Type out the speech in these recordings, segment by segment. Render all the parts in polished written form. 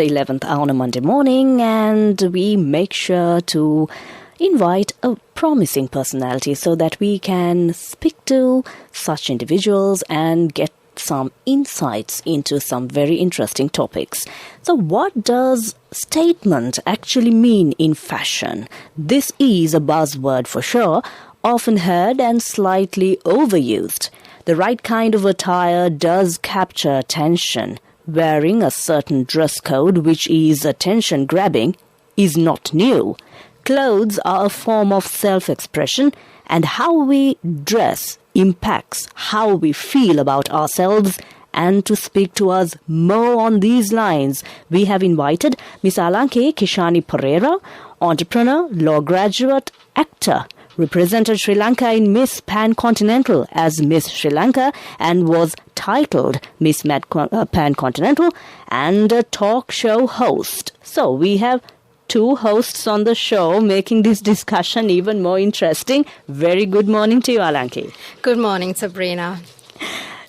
the 11th hour on a Monday morning, and we make sure to invite a promising personality so that we can speak to such individuals and get some insights into some very interesting topics. So what does statement actually mean in fashion? This is a buzzword for sure, often heard and slightly overused. The right kind of attire does capture attention. Wearing a certain dress code which is attention-grabbing is not new. Clothes are a form of self-expression, and how we dress impacts how we feel about ourselves. And to speak to us more on these lines, we have invited Miss Alanki Perera, entrepreneur, law graduate, actor, represented Sri Lanka in Miss Pan-Continental as Miss Sri Lanka and was titled Miss Pan-Continental, and a talk show host. So we have two hosts on the show, making this discussion even more interesting. Very good morning to you, Alanki. Good morning, Sabrina.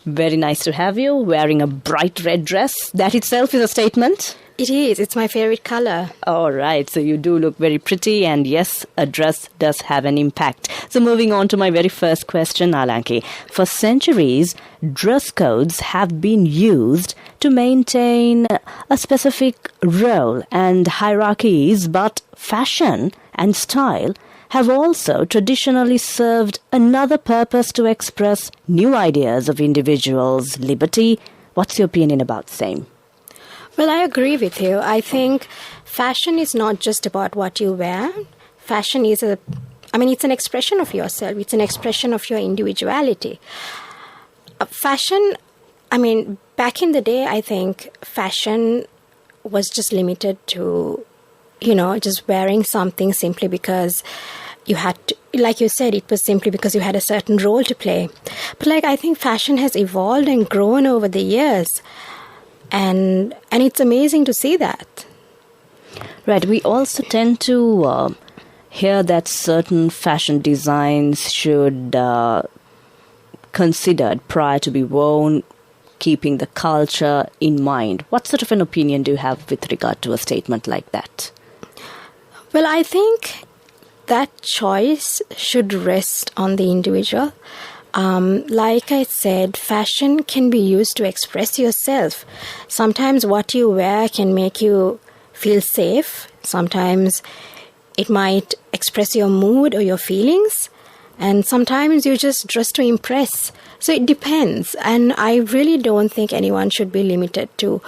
Very nice to have you wearing a bright red dress. That itself is a statement. It is. It's my favorite color. All right. So you do look very pretty. And yes, a dress does have an impact. So moving on to my very first question, Alanki. For centuries, dress codes have been used to maintain a specific role and hierarchies, but fashion and style have also traditionally served another purpose to express new ideas of individuals' liberty. What's your opinion about same? Well, I agree with you. I think fashion is not just about what you wear. Fashion is it's an expression of yourself. It's an expression of your individuality. Fashion, back in the day, I think fashion was just limited to, just wearing something simply because you had to, like you said, it was simply because you had a certain role to play. But I think fashion has evolved and grown over the years. And it's amazing to see that. Right. We also tend to hear that certain fashion designs should considered prior to be worn, keeping the culture in mind. What sort of an opinion do you have with regard to a statement like that? Well, I think that choice should rest on the individual. Like I said, fashion can be used to express yourself. Sometimes what you wear can make you feel safe. Sometimes it might express your mood or your feelings. And sometimes you just dress to impress. So it depends. And I really don't think anyone should be limited to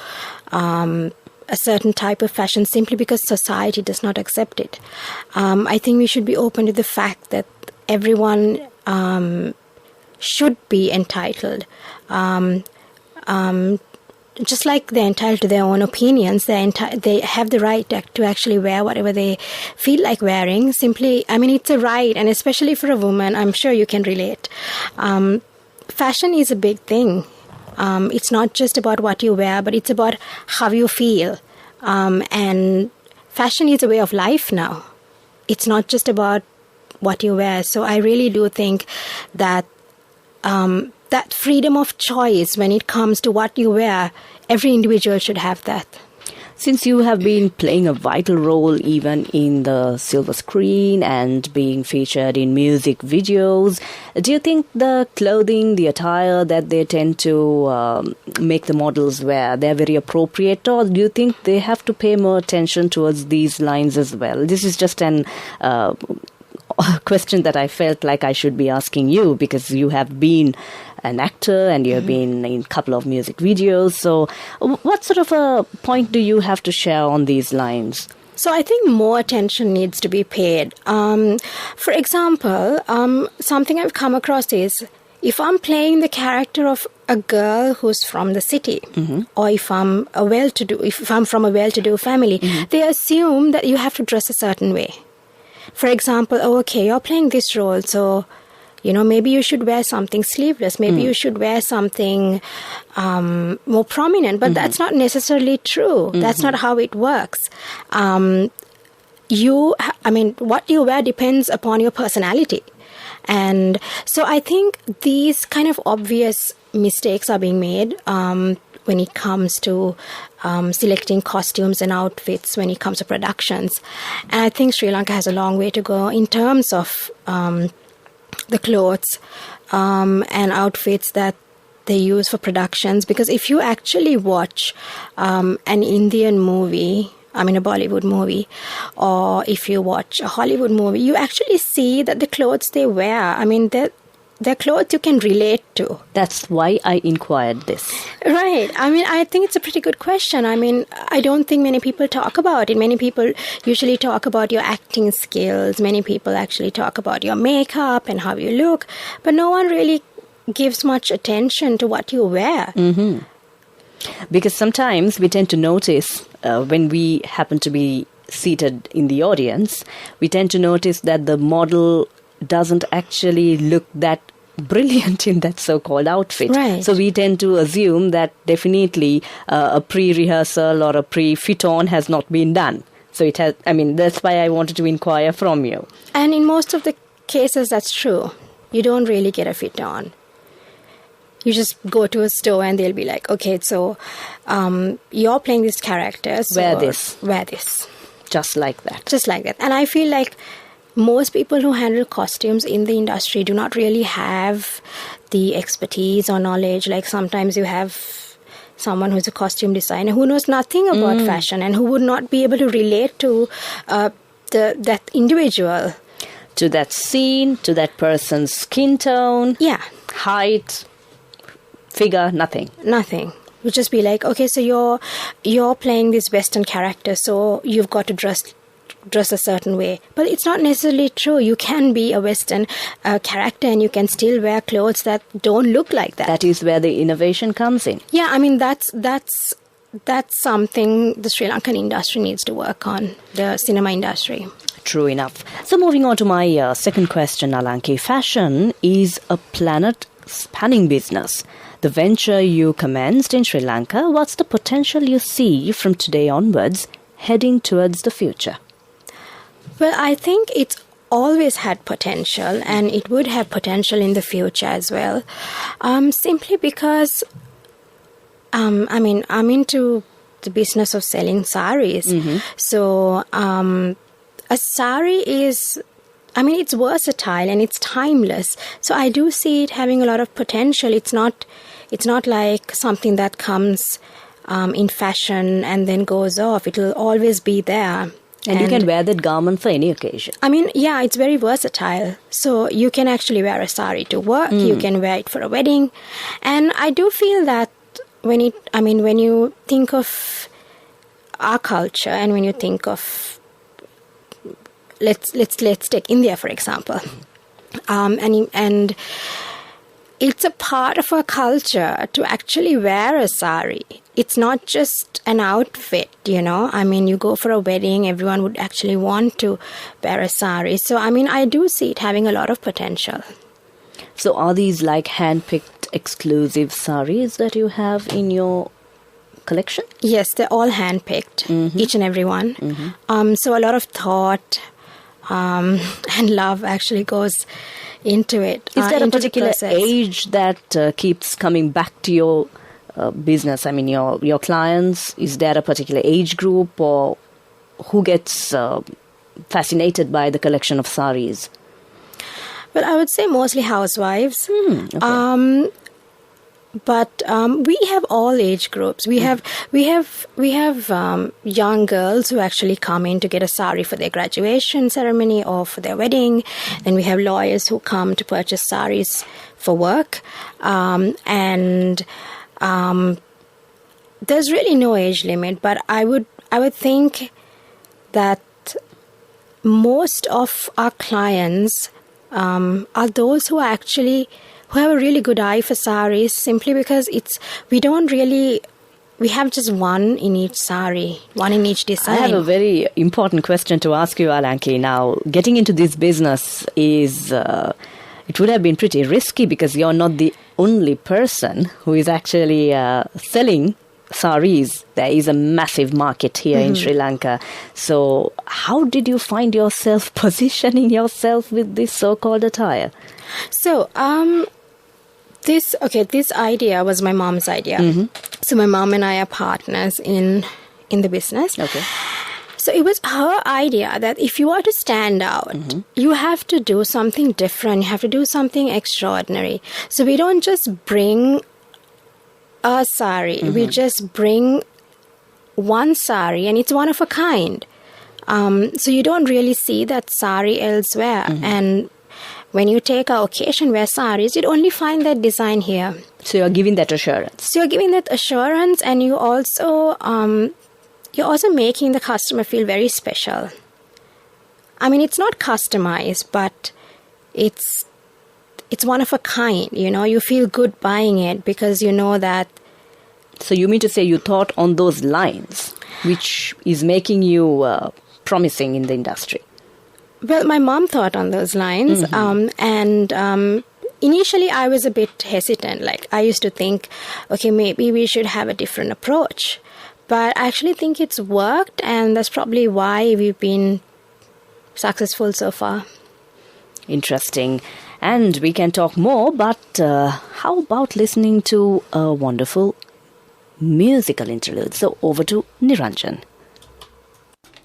a certain type of fashion simply because society does not accept it. I think we should be open to the fact that everyone should be entitled. Just like they're entitled to their own opinions, they have the right to actually wear whatever they feel like wearing. Simply, it's a right, and especially for a woman, I'm sure you can relate. Fashion is a big thing. It's not just about what you wear, but it's about how you feel. And fashion is a way of life now. It's not just about what you wear. So I really do think that that freedom of choice when it comes to what you wear, every individual should have that. Since you have been playing a vital role even in the silver screen and being featured in music videos, do you think the clothing, the attire that they tend to make the models wear, they're very appropriate, or do you think they have to pay more attention towards these lines as well? This is just an question that I felt like I should be asking you, because you have been an actor and you have been in a couple of music videos. So what sort of a point do you have to share on these lines? So I think more attention needs to be paid. For example, something I've come across is if I'm playing the character of a girl who's from the city, or if I'm from a well-to-do family, they assume that you have to dress a certain way. For example, you're playing this role, so maybe you should wear something sleeveless. Maybe you should wear something more prominent. But that's not necessarily true. That's not how it works. What you wear depends upon your personality. And so I think these kind of obvious mistakes are being made when it comes to selecting costumes and outfits when it comes to productions. And I think Sri Lanka has a long way to go in terms of the clothes and outfits that they use for productions. Because if you actually watch an Indian movie, I mean a Bollywood movie, or if you watch a Hollywood movie, you actually see that the clothes they wear, I mean, they're clothes you can relate to. That's why I inquired this. Right. I mean, I think it's a pretty good question. I mean, I don't think many people talk about it. Many people usually talk about your acting skills. Many people actually talk about your makeup and how you look. But no one really gives much attention to what you wear. Mm-hmm. Because sometimes we tend to notice when we happen to be seated in the audience, we tend to notice that the model doesn't actually look that brilliant in that so-called outfit. Right. So we tend to assume that definitely a pre-rehearsal or a pre-fit-on has not been done. So it has, I mean, that's why I wanted to inquire from you. And in most of the cases, that's true. You don't really get a fit-on. You just go to a store and they'll be like, okay, so you're playing this character. So Wear this. Wear this. Just like that. Just like that. And I feel like most people who handle costumes in the industry do not really have the expertise or knowledge. Like sometimes you have someone who's a costume designer who knows nothing about fashion and who would not be able to relate to that individual. To that scene, to that person's skin tone, height, figure, nothing. Nothing. You just be like, okay, so you're playing this Western character, so you've got to dress a certain way. But it's not necessarily true. You can be a Western character and you can still wear clothes that don't look like that. That is where the innovation comes in. Yeah, I mean, that's something the Sri Lankan industry needs to work on, the cinema industry. True enough. So moving on to my second question, Alanki. Fashion is a planet-spanning business. The venture you commenced in Sri Lanka, what's the potential you see from today onwards heading towards the future? Well, I think it's always had potential and it would have potential in the future as well. Simply because, I mean, I'm into the business of selling saris. Mm-hmm. So a sari is, I mean, it's versatile and it's timeless. So I do see it having a lot of potential. It's not like something that comes in fashion and then goes off. It will always be there. And you can wear that garment for any occasion. I mean, yeah, it's very versatile. So you can actually wear a sari to work. You can wear it for a wedding. And I do feel that when you think of our culture and when you think of, let's take India, for example. And it's a part of our culture to actually wear a sari. It's not just an outfit, you know. I mean, you go for a wedding, everyone would actually want to wear a sari. So, I mean, I do see it having a lot of potential. So are these like hand-picked exclusive saris that you have in your collection? Yes, they're all hand-picked, each and every one. Mm-hmm. So a lot of thought and love actually goes into it. Is there a particular age that keeps coming back to your business? I mean, your clients, is there a particular age group or who gets fascinated by the collection of saris? Well, I would say mostly housewives. Okay. But we have all age groups. We have young girls who actually come in to get a sari for their graduation ceremony or for their wedding. Then we have lawyers who come to purchase saris for work. And there's really no age limit. But I would think that most of our clients are those who have a really good eye for saris, simply because we have just one in each sari, one in each design. I have a very important question to ask you, Alanki. Now, getting into this business it would have been pretty risky because you're not the only person who is actually selling saris. There is a massive market here in Sri Lanka. So how did you find yourself positioning yourself with this so-called attire? So, This idea was my mom's idea. So my mom and I are partners in the business. Okay. So it was her idea that if you are to stand out, you have to do something different. You have to do something extraordinary. So we don't just bring a sari. We just bring one sari, and it's one of a kind. So you don't really see that sari elsewhere. And when you take our occasion wear saris, you'd only find that design here. So you're giving that assurance. So you're giving that assurance, and you're also making the customer feel very special. I mean, it's not customized, but it's one of a kind. You know, you feel good buying it because you know that. So you mean to say you thought on those lines, which is making you promising in the industry? Well, my mom thought on those lines, and initially I was a bit hesitant. Like, I used to think, okay, maybe we should have a different approach. But I actually think it's worked, and that's probably why we've been successful so far. Interesting. And we can talk more, but how about listening to a wonderful musical interlude? So over to Niranjan.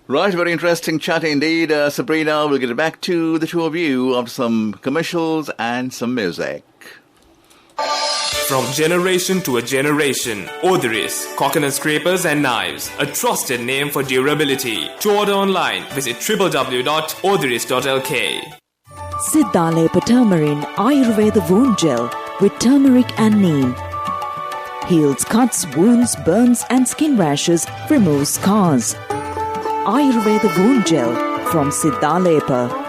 Right, very interesting chat indeed. Sabrina, we'll get back to the two of you after some commercials and some music. From generation to a generation, Odoris, coconut scrapers and knives, a trusted name for durability. To order online, visit www.odoris.lk. Siddhalepa Turmeric Ayurveda Wound Gel with turmeric and neem. Heals cuts, wounds, burns and skin rashes, removes scars. Ayurveda Wound Gel from Siddhalepa.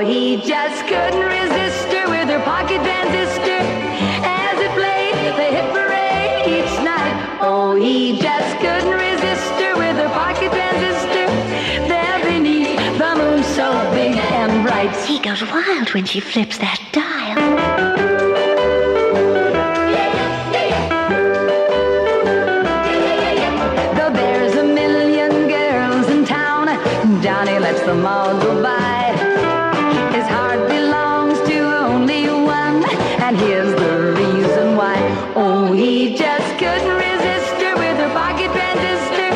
He just couldn't resist her with her pocket transistor as it played the hit parade each night. Oh, he just couldn't resist her with her pocket transistor there beneath the moon so big and bright. He goes wild when she flips that dial. Though there's a million girls in town, Johnny lets them all go by. His heart belongs to only one, and here's the reason why. Oh, he just couldn't resist her with her pocket transistor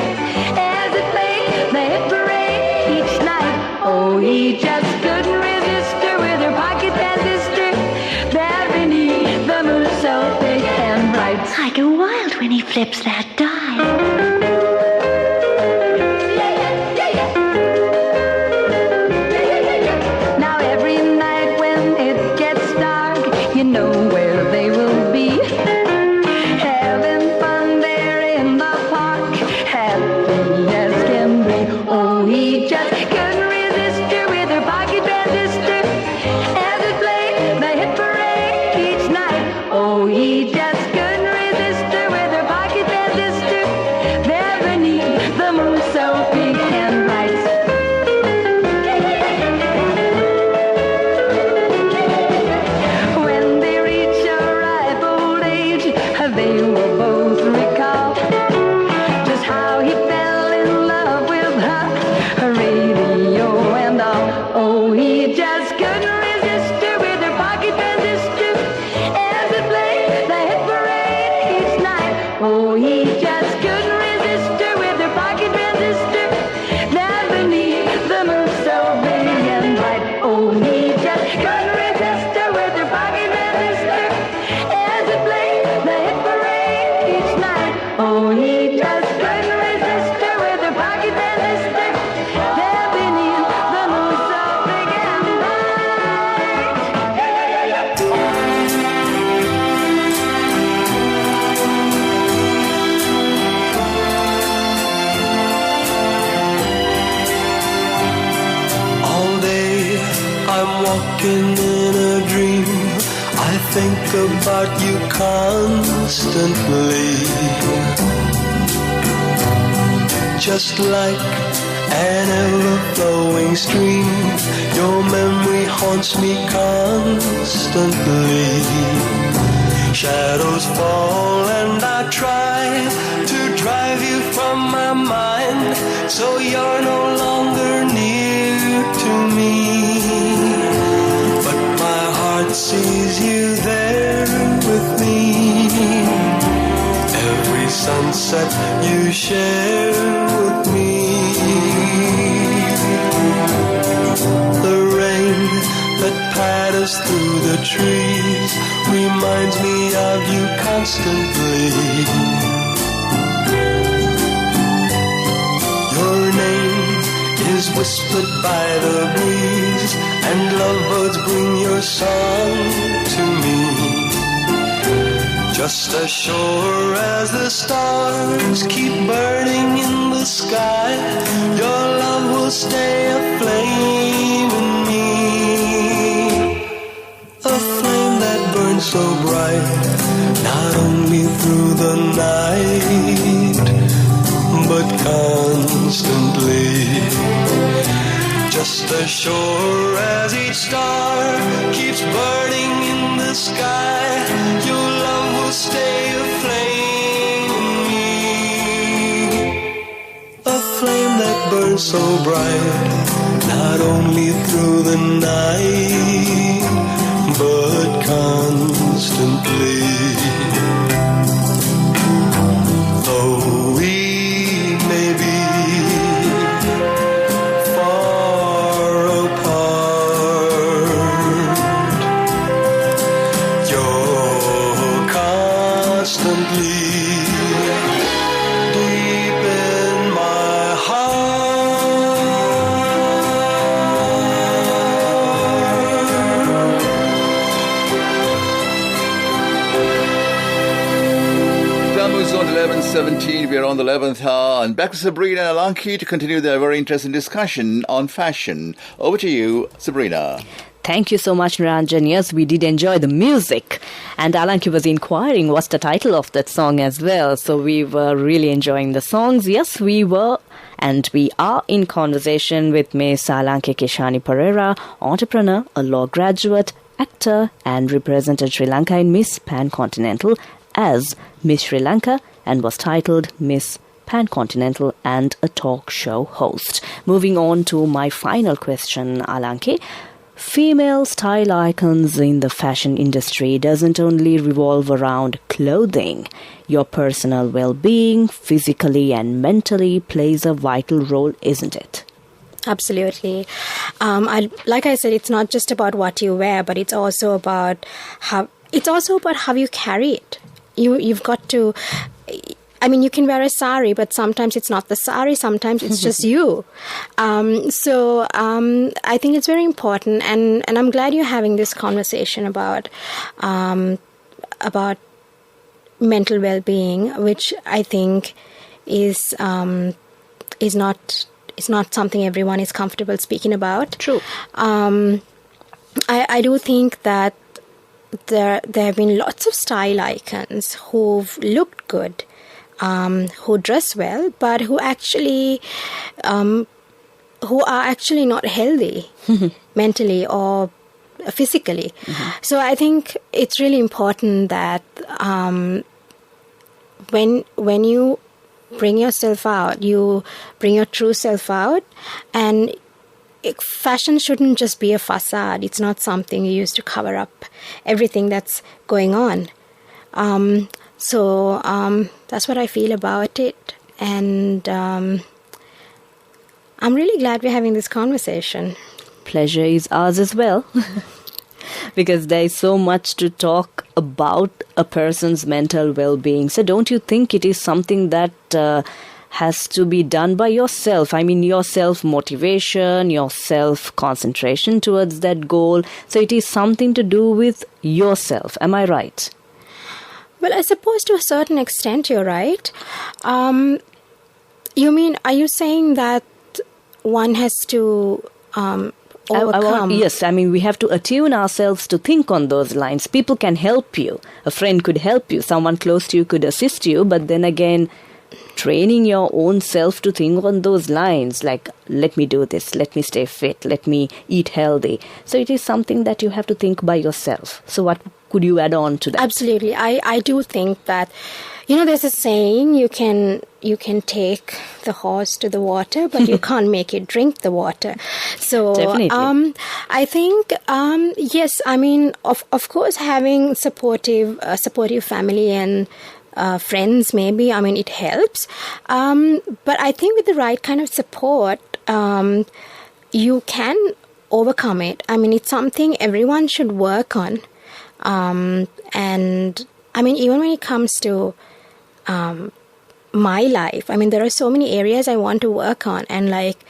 as it played the hit parade each night. Oh, he just couldn't resist her with her pocket transistor there beneath the moon so big and bright. I go wild when he flips that dial. walking in a dream, I think about you constantly. Just like an ever-flowing stream, your memory haunts me constantly. Shadows fall and I try to drive you from my mind, so you're no longer near that you share with me. The rain that patters through the trees reminds me of you constantly. Your name is whispered by the breeze, and lovebirds bring your song to me. Just as sure as the stars keep burning in the sky, your love will stay aflame in me. A flame that burns so bright, not only through the night, but constantly. Just as sure as each star keeps burning in the sky, your love will stay aflame in me. A flame that burns so bright, not only through the night, but constantly. Though we may be far apart, you're constantly deep in my heart. Time moves on to 11:17. We are on the 11th hour. And back to Sabrina and Alanki to continue their very interesting discussion on fashion. Over to you, Sabrina. Thank you so much, Niranjan. Yes, we did enjoy the music. And Alanki was inquiring what's the title of that song as well. So we were really enjoying the songs. Yes, we were. And we are in conversation with Miss Alanki Perera, entrepreneur, a law graduate, actor, and represented Sri Lanka in Miss Pan-Continental as Miss Sri Lanka and was titled Miss Pan-Continental and a talk show host. Moving on to my final question, Alanki. Female style icons in the fashion industry doesn't only revolve around clothing. Your personal well-being, physically and mentally, plays a vital role, isn't it? Absolutely. Like I said, it's not just about what you wear, but it's also about how you carry it. You've got to. I mean, you can wear a sari, but sometimes it's not the sari. Sometimes it's just you. So I think it's very important, and I'm glad you're having this conversation about mental well-being, which I think is not something everyone is comfortable speaking about. True. I do think that there have been lots of style icons who've looked good, who dress well, but who are actually not healthy mentally or physically. Mm-hmm. So I think it's really important that when you bring yourself out, you bring your true self out, and fashion shouldn't just be a facade. It's not something you use to cover up everything that's going on. So that's what I feel about it. And I'm really glad we're having this conversation. Pleasure is ours as well. Because there is so much to talk about a person's mental well-being. So don't you think it is something that has to be done by yourself? I mean, your self-motivation, your self-concentration towards that goal. So it is something to do with yourself. Am I right? Well, I suppose to a certain extent you're right. Are you saying that one has to overcome? Yes, I mean, we have to attune ourselves to think on those lines. People can help you. A friend could help you. Someone close to you could assist you. But then again, training your own self to think on those lines, like, let me do this, let me stay fit, let me eat healthy. So it is something that you have to think by yourself. So what could you add on to that? Absolutely. I do think that, there's a saying, you can take the horse to the water, but you can't make it drink the water. So definitely. I think, yes, I mean, of course, having supportive family and friends maybe. I mean, it helps. But I think with the right kind of support, you can overcome it. I mean, it's something everyone should work on. And I mean, even when it comes to my life, I mean, there are so many areas I want to work on, and like,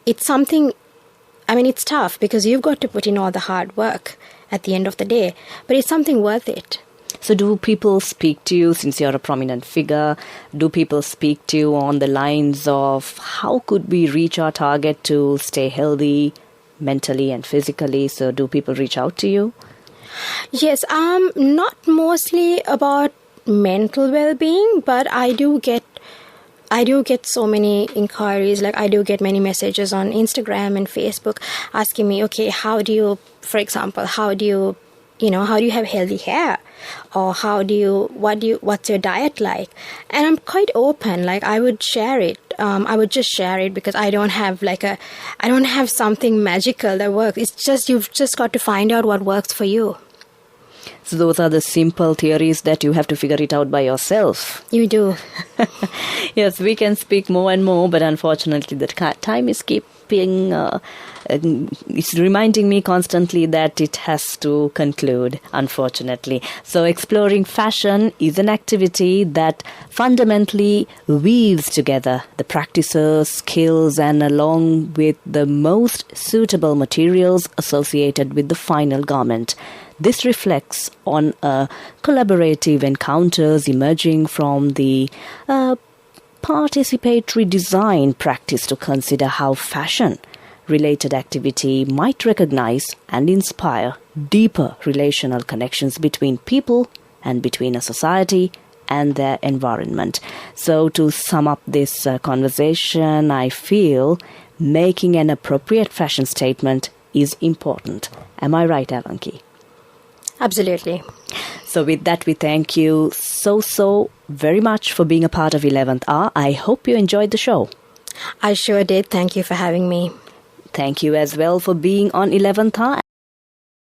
it's something, I mean, it's tough because you've got to put in all the hard work at the end of the day, but it's something worth it. So do people speak to you, since you're a prominent figure, do people speak to you on the lines of how could we reach our target to stay healthy mentally and physically? So do people reach out to you? Yes, not mostly about mental well-being, but I do get so many inquiries. Like, I do get many messages on Instagram and Facebook asking me, okay, how do you have healthy hair? Or what's your diet like? And I'm quite open. Like, I would share it. I would just share it because I don't have something magical that works. It's just, you've just got to find out what works for you. So those are the simple theories that you have to figure it out by yourself. You do. Yes, we can speak more and more, but unfortunately the time is keeping... it's reminding me constantly that it has to conclude, unfortunately. So exploring fashion is an activity that fundamentally weaves together the practices, skills, and along with the most suitable materials associated with the final garment. This reflects on collaborative encounters emerging from the participatory design practice to consider how fashion-related activity might recognize and inspire deeper relational connections between people and between a society and their environment. So to sum up this conversation, I feel making an appropriate fashion statement is important. Am I right, Alanki? Absolutely. So with that, we thank you so very much for being a part of 11th Hour. I hope you enjoyed the show. I sure did. Thank you for having me. Thank you as well for being on 11th Hour.